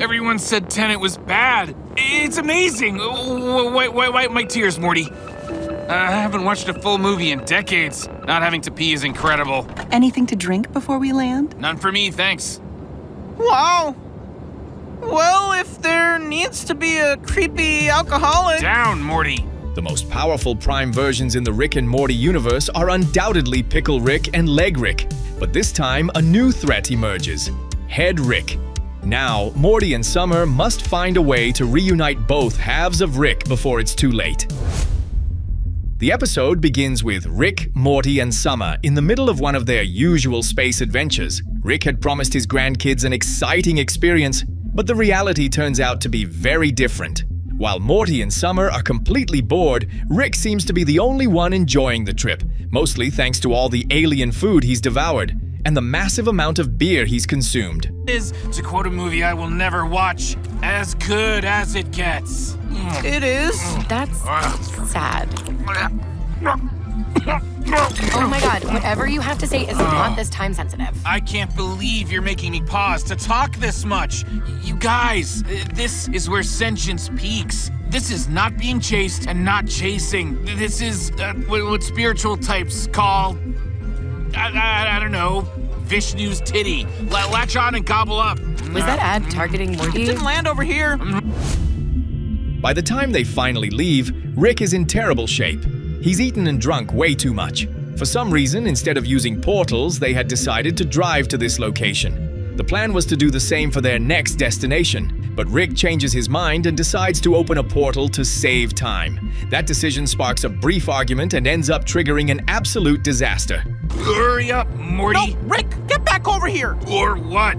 Everyone said Tenet was bad. It's amazing. Wipe my tears, Morty. I haven't watched a full movie in decades. Not having to pee is incredible. Anything to drink before we land? None for me, thanks. Wow. Well, if there needs to be a creepy alcoholic... Down, Morty. The most powerful Prime versions in the Rick and Morty universe are undoubtedly Pickle Rick and Leg Rick. But this time, a new threat emerges: Head Rick. Now, Morty and Summer must find a way to reunite both halves of Rick before it's too late. The episode begins with Rick, Morty, and Summer in the middle of one of their usual space adventures. Rick had promised his grandkids an exciting experience, but the reality turns out to be very different. While Morty and Summer are completely bored, Rick seems to be the only one enjoying the trip, mostly thanks to all the alien food he's devoured and the massive amount of beer he's consumed. Is, to quote a movie I will never watch, as good as it gets. It is. That's sad. Oh my god, whatever you have to say is not this time sensitive. I can't believe you're making me pause to talk this much. You guys, this is where sentience peaks. This is not being chased and not chasing. This is what spiritual types call, I don't know, Vishnu's titty. Latch on and gobble up. Was that ad targeting Morty? It didn't land over here. By the time they finally leave, Rick is in terrible shape. He's eaten and drunk way too much. For some reason, instead of using portals, they had decided to drive to this location. The plan was to do the same for their next destination, but Rick changes his mind and decides to open a portal to save time. That decision sparks a brief argument and ends up triggering an absolute disaster. Hurry up, Morty. No, Rick, get back over here. Or what?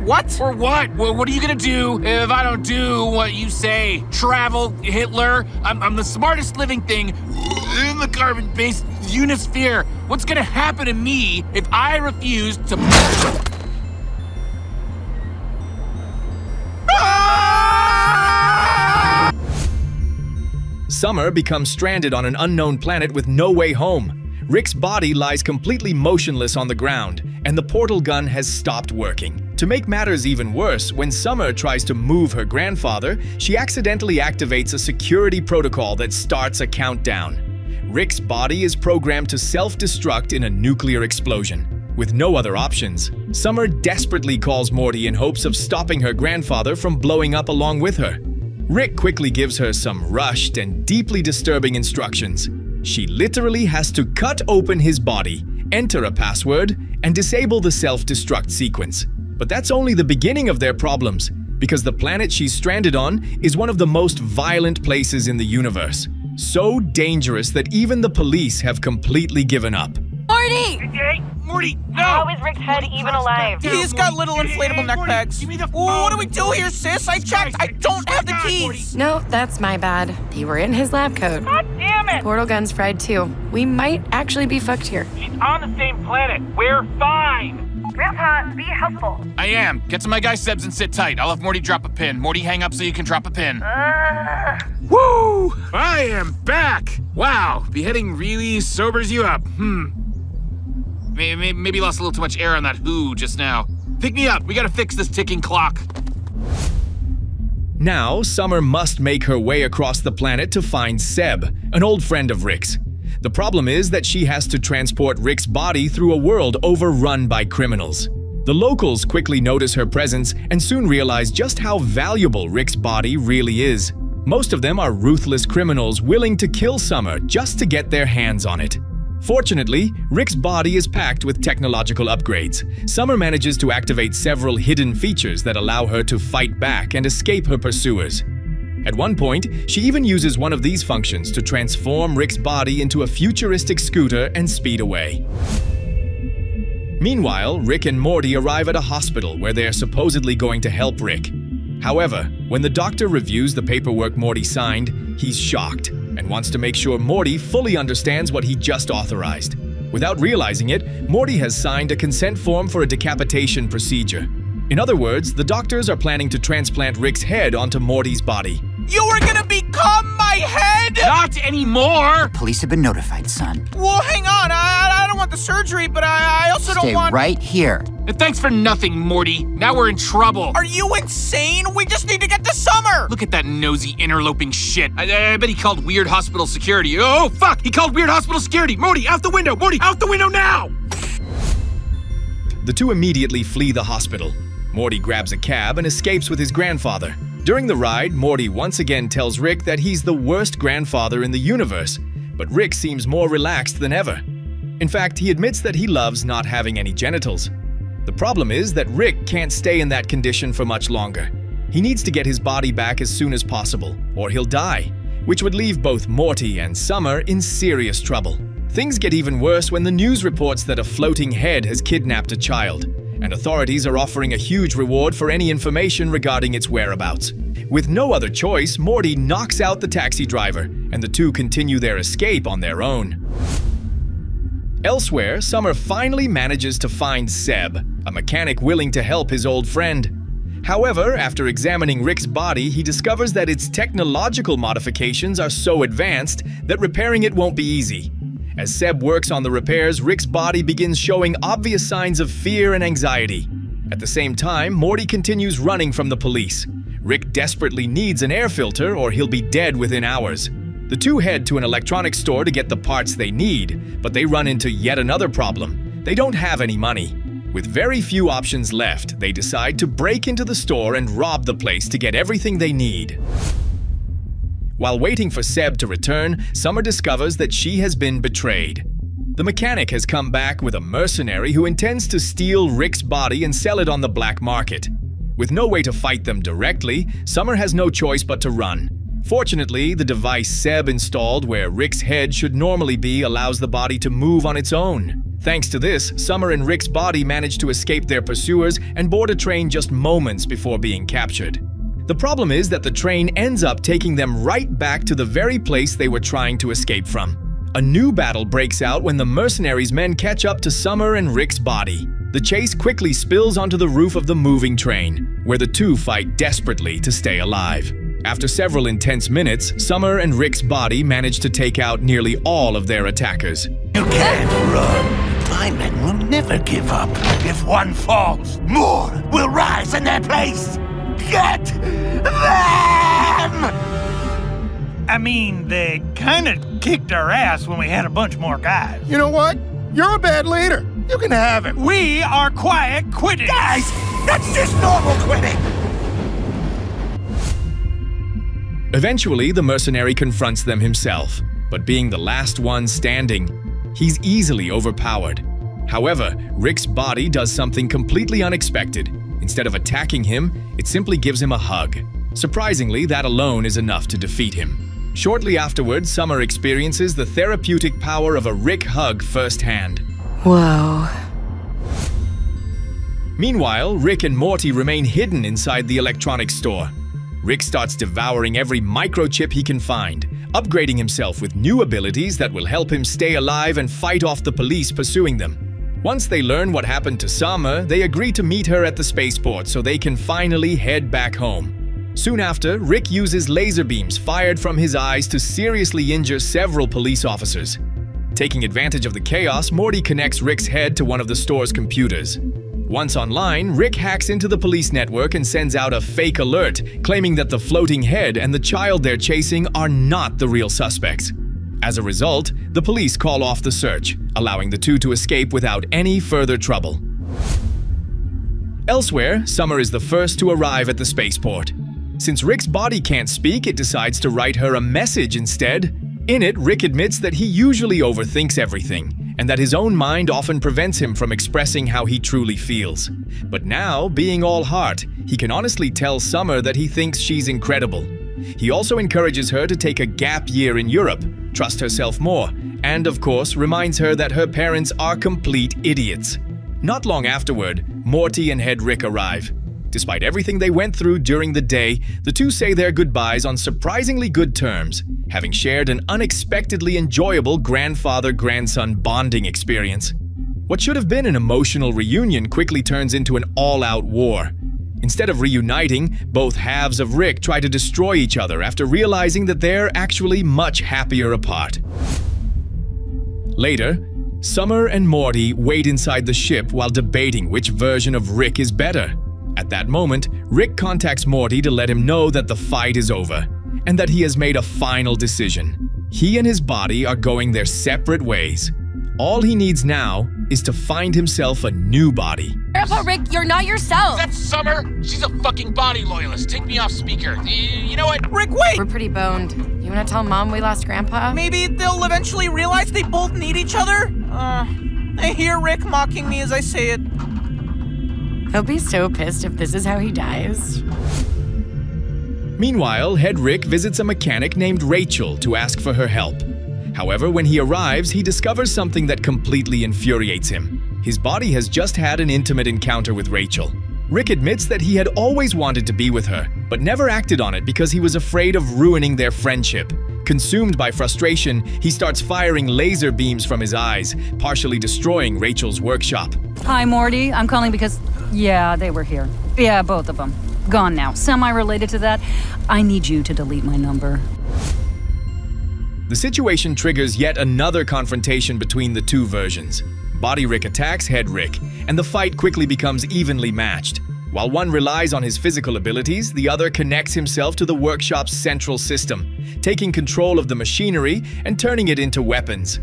What? Or what? Well, what are you gonna do if I don't do what you say? Travel, Hitler? I'm the smartest living thing in the carbon-based unisphere. What's gonna happen to me if I refuse to... Summer becomes stranded on an unknown planet with no way home. Rick's body lies completely motionless on the ground, and the portal gun has stopped working. To make matters even worse, when Summer tries to move her grandfather, she accidentally activates a security protocol that starts a countdown. Rick's body is programmed to self-destruct in a nuclear explosion. With no other options, Summer desperately calls Morty in hopes of stopping her grandfather from blowing up along with her. Rick quickly gives her some rushed and deeply disturbing instructions. She literally has to cut open his body, enter a password, and disable the self-destruct sequence. But that's only the beginning of their problems, because the planet she's stranded on is one of the most violent places in the universe. So dangerous that even the police have completely given up. Morty! Hey, Morty, no! How is Rick's head even alive? He's got little inflatable neck pegs. Give me the What do we do here, sis? I checked. I don't have the keys. No, that's my bad. They were in his lab coat. God damn it! Portal gun's fried too. We might actually be fucked here. She's on the same planet. We're fine. Grandpa, be helpful. I am. Get to my guy Sebs and sit tight. I'll have Morty drop a pin. Morty, hang up so you can drop a pin. Woo! I am back! Wow, beheading really sobers you up. Maybe lost a little too much air on that who just now. Pick me up. We gotta fix this ticking clock. Now, Summer must make her way across the planet to find Seb, an old friend of Rick's. The problem is that she has to transport Rick's body through a world overrun by criminals. The locals quickly notice her presence and soon realize just how valuable Rick's body really is. Most of them are ruthless criminals willing to kill Summer just to get their hands on it. Fortunately, Rick's body is packed with technological upgrades. Summer manages to activate several hidden features that allow her to fight back and escape her pursuers. At one point, she even uses one of these functions to transform Rick's body into a futuristic scooter and speed away. Meanwhile, Rick and Morty arrive at a hospital where they are supposedly going to help Rick. However, when the doctor reviews the paperwork Morty signed, he's shocked and wants to make sure Morty fully understands what he just authorized. Without realizing it, Morty has signed a consent form for a decapitation procedure. In other words, the doctors are planning to transplant Rick's head onto Morty's body. You were gonna become my head? Not anymore! Police have been notified, son. Well, hang on. I don't want the surgery, but I also Stay don't want... right here. Thanks for nothing, Morty. Now we're in trouble. Are you insane? We just need to get to Summer! Look at that nosy interloping shit. I bet he called weird hospital security. Oh, fuck! He called weird hospital security! Morty, out the window! Morty, out the window now! The two immediately flee the hospital. Morty grabs a cab and escapes with his grandfather. During the ride, Morty once again tells Rick that he's the worst grandfather in the universe, but Rick seems more relaxed than ever. In fact, he admits that he loves not having any genitals. The problem is that Rick can't stay in that condition for much longer. He needs to get his body back as soon as possible, or he'll die, which would leave both Morty and Summer in serious trouble. Things get even worse when the news reports that a floating head has kidnapped a child, and authorities are offering a huge reward for any information regarding its whereabouts. With no other choice, Morty knocks out the taxi driver, and the two continue their escape on their own. Elsewhere, Summer finally manages to find Seb, a mechanic willing to help his old friend. However, after examining Rick's body, he discovers that its technological modifications are so advanced that repairing it won't be easy. As Seb works on the repairs, Rick's body begins showing obvious signs of fear and anxiety. At the same time, Morty continues running from the police. Rick desperately needs an air filter or he'll be dead within hours. The two head to an electronics store to get the parts they need, but they run into yet another problem. They don't have any money. With very few options left, they decide to break into the store and rob the place to get everything they need. While waiting for Seb to return, Summer discovers that she has been betrayed. The mechanic has come back with a mercenary who intends to steal Rick's body and sell it on the black market. With no way to fight them directly, Summer has no choice but to run. Fortunately, the device Seb installed where Rick's head should normally be allows the body to move on its own. Thanks to this, Summer and Rick's body manage to escape their pursuers and board a train just moments before being captured. The problem is that the train ends up taking them right back to the very place they were trying to escape from. A new battle breaks out when the mercenaries' men catch up to Summer and Rick's body. The chase quickly spills onto the roof of the moving train, where the two fight desperately to stay alive. After several intense minutes, Summer and Rick's body manage to take out nearly all of their attackers. You can't run. My men will never give up. If one falls, more will rise in their place. Get them! I mean, they kind of kicked our ass when we had a bunch more guys. You know what? You're a bad leader. You can have it. We are quiet quitting. Guys, that's just normal quitting. Eventually, the mercenary confronts them himself, but being the last one standing, he's easily overpowered. However, Rick's body does something completely unexpected. Instead of attacking him, it simply gives him a hug. Surprisingly, that alone is enough to defeat him. Shortly afterwards, Summer experiences the therapeutic power of a Rick hug firsthand. Whoa. Meanwhile, Rick and Morty remain hidden inside the electronics store. Rick starts devouring every microchip he can find, upgrading himself with new abilities that will help him stay alive and fight off the police pursuing them. Once they learn what happened to Summer, they agree to meet her at the spaceport so they can finally head back home. Soon after, Rick uses laser beams fired from his eyes to seriously injure several police officers. Taking advantage of the chaos, Morty connects Rick's head to one of the store's computers. Once online, Rick hacks into the police network and sends out a fake alert, claiming that the floating head and the child they're chasing are not the real suspects. As a result, the police call off the search, allowing the two to escape without any further trouble. Elsewhere, Summer is the first to arrive at the spaceport. Since Rick's body can't speak, it decides to write her a message instead. In it, Rick admits that he usually overthinks everything, and that his own mind often prevents him from expressing how he truly feels. But now, being all heart, he can honestly tell Summer that he thinks she's incredible. He also encourages her to take a gap year in Europe, trust herself more, and of course reminds her that her parents are complete idiots. Not long afterward, Morty and Head Rick arrive. Despite everything they went through during the day, the two say their goodbyes on surprisingly good terms, having shared an unexpectedly enjoyable grandfather-grandson bonding experience. What should have been an emotional reunion quickly turns into an all-out war. Instead of reuniting, both halves of Rick try to destroy each other after realizing that they're actually much happier apart. Later, Summer and Morty wait inside the ship while debating which version of Rick is better. At that moment, Rick contacts Morty to let him know that the fight is over and that he has made a final decision. He and his body are going their separate ways. All he needs now is to find himself a new body. Grandpa Rick, you're not yourself. That's Summer. She's a fucking body loyalist. Take me off speaker. You know what? Rick, wait! We're pretty boned. You wanna tell Mom we lost Grandpa? Maybe they'll eventually realize they both need each other? I hear Rick mocking me as I say it. He'll be so pissed if this is how he dies. Meanwhile, Head Rick visits a mechanic named Rachel to ask for her help. However, when he arrives, he discovers something that completely infuriates him. His body has just had an intimate encounter with Rachel. Rick admits that he had always wanted to be with her, but never acted on it because he was afraid of ruining their friendship. Consumed by frustration, he starts firing laser beams from his eyes, partially destroying Rachel's workshop. Hi, Morty. I'm calling because, yeah, they were here. Yeah, both of them. Gone now. Semi-related to that, I need you to delete my number. The situation triggers yet another confrontation between the two versions. Body Rick attacks Head Rick, and the fight quickly becomes evenly matched. While one relies on his physical abilities, the other connects himself to the workshop's central system, taking control of the machinery and turning it into weapons.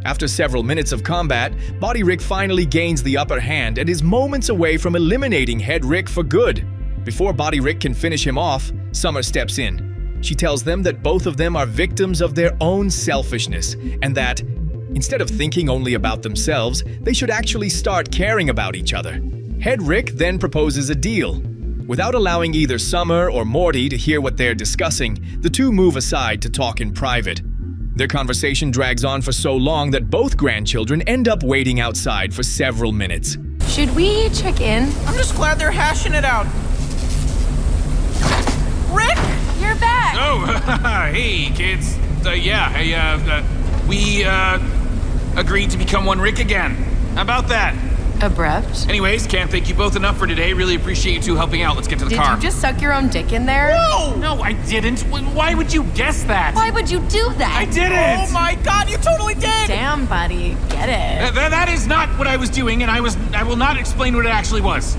After several minutes of combat, Body Rick finally gains the upper hand and is moments away from eliminating Head Rick for good. Before Body Rick can finish him off, Summer steps in. She tells them that both of them are victims of their own selfishness and that, instead of thinking only about themselves, they should actually start caring about each other. Head Rick then proposes a deal. Without allowing either Summer or Morty to hear what they're discussing, the two move aside to talk in private. Their conversation drags on for so long that both grandchildren end up waiting outside for several minutes. Should we check in? I'm just glad they're hashing it out. Rick! You're back! Oh, hey, kids. We agreed to become one Rick again. How about that? Abrupt. Anyways, can't thank you both enough for today. Really appreciate you two helping out. Let's get to the Did car. you just suck your own dick in there? Whoa! No, I didn't. Why would you guess that? Why would you do that? I didn't! Oh my god, you totally did! Damn, buddy. Get it. That is not what I was doing, and I will not explain what it actually was.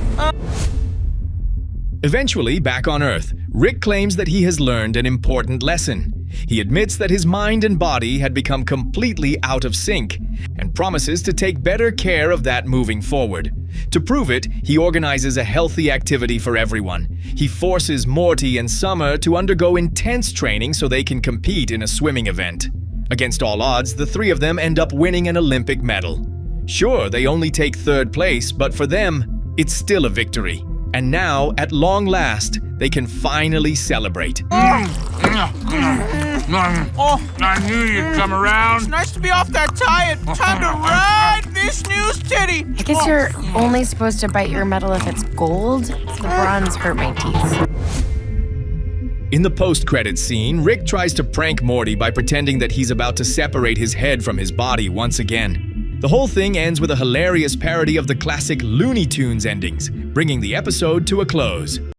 Eventually, back on Earth, Rick claims that he has learned an important lesson. He admits that his mind and body had become completely out of sync and promises to take better care of that moving forward. To prove it, he organizes a healthy activity for everyone. He forces Morty and Summer to undergo intense training so they can compete in a swimming event. Against all odds, the three of them end up winning an Olympic medal. Sure, they only take third place, but for them, it's still a victory. And now, at long last, they can finally celebrate. Oh, I knew you'd come around. It's nice to be off that diet. Time to ride this news titty. I guess you're only supposed to bite your metal if it's gold. The bronze hurt my teeth. In the post-credits scene, Rick tries to prank Morty by pretending that he's about to separate his head from his body once again. The whole thing ends with a hilarious parody of the classic Looney Tunes endings, bringing the episode to a close.